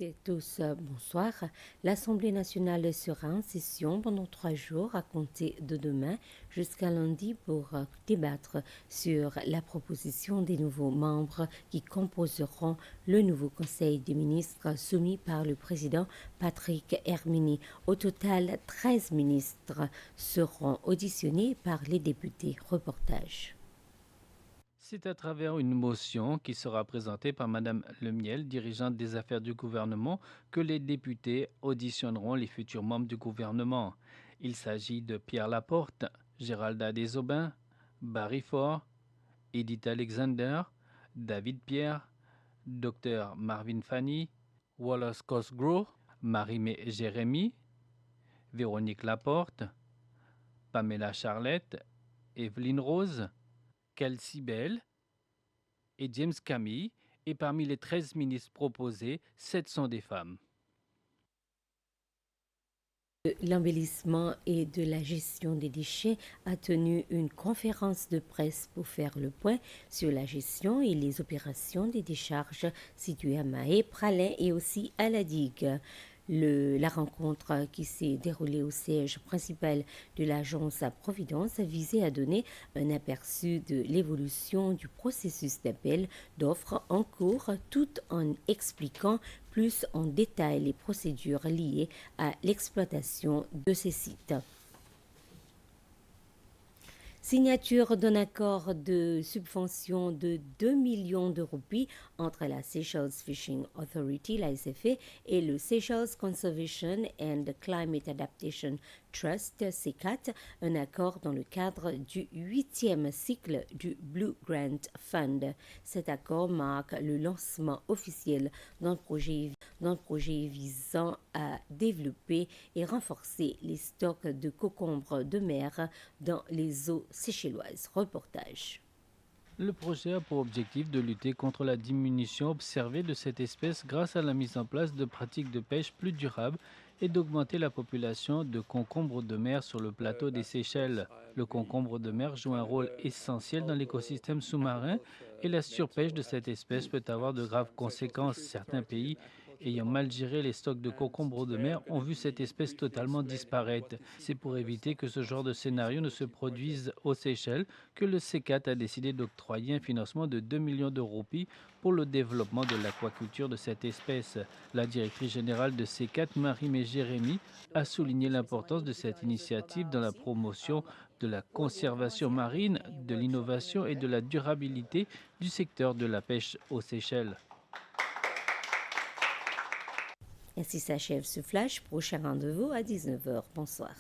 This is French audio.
toutes et tous, bonsoir. L'Assemblée nationale sera en session pendant 3 jours à compter de demain jusqu'à lundi pour débattre sur la proposition des nouveaux membres qui composeront le nouveau Conseil des ministres soumis par le président Patrick Hermini. Au total, 13 ministres seront auditionnés par les députés. Reportage. C'est à travers une motion qui sera présentée par Madame Lemiel, dirigeante des affaires du gouvernement, que les députés auditionneront les futurs membres du gouvernement. Il s'agit de Pierre Laporte, Géralda Desaubin, Barry Ford, Edith Alexander, David Pierre, Dr Marvin Fanny, Wallace Cosgrove, Marie-Mé Jérémy, Véronique Laporte, Pamela Charlette, Evelyne Rose, Kelsey Bell et James Camille, et parmi les 13 ministres proposés, 7 sont des femmes. L'embellissement et de la gestion des déchets a tenu une conférence de presse pour faire le point sur la gestion et les opérations des décharges situées à Mahé, Pralin et aussi à la digue. La rencontre qui s'est déroulée au siège principal de l'agence à Providence visait à donner un aperçu de l'évolution du processus d'appel d'offres en cours tout en expliquant plus en détail les procédures liées à l'exploitation de ces sites. Signature d'un accord de subvention de 2 millions de roupies entre la Seychelles Fishing Authority, la SFA, et le Seychelles Conservation and Climate Adaptation Trust, C4, un accord dans le cadre du 8e cycle du Blue Grant Fund. Cet accord marque le lancement officiel d'un projet visant à développer et renforcer les stocks de concombres de mer dans les eaux séchelloises. Reportage. Le projet a pour objectif de lutter contre la diminution observée de cette espèce grâce à la mise en place de pratiques de pêche plus durables et d'augmenter la population de concombres de mer sur le plateau des Seychelles. Le concombre de mer joue un rôle essentiel dans l'écosystème sous-marin et la surpêche de cette espèce peut avoir de graves conséquences. Certains pays ayant mal géré les stocks de concombres de mer ont vu cette espèce totalement disparaître. C'est pour éviter que ce genre de scénario ne se produise aux Seychelles que le C4 a décidé d'octroyer un financement de 2 millions de roupies pour le développement de l'aquaculture de cette espèce. La directrice générale de C4, Marie-Mé Jérémy, a souligné l'importance de cette initiative dans la promotion de la conservation marine, de l'innovation et de la durabilité du secteur de la pêche aux Seychelles. Ainsi s'achève ce flash. Prochain rendez-vous à 19h. Bonsoir.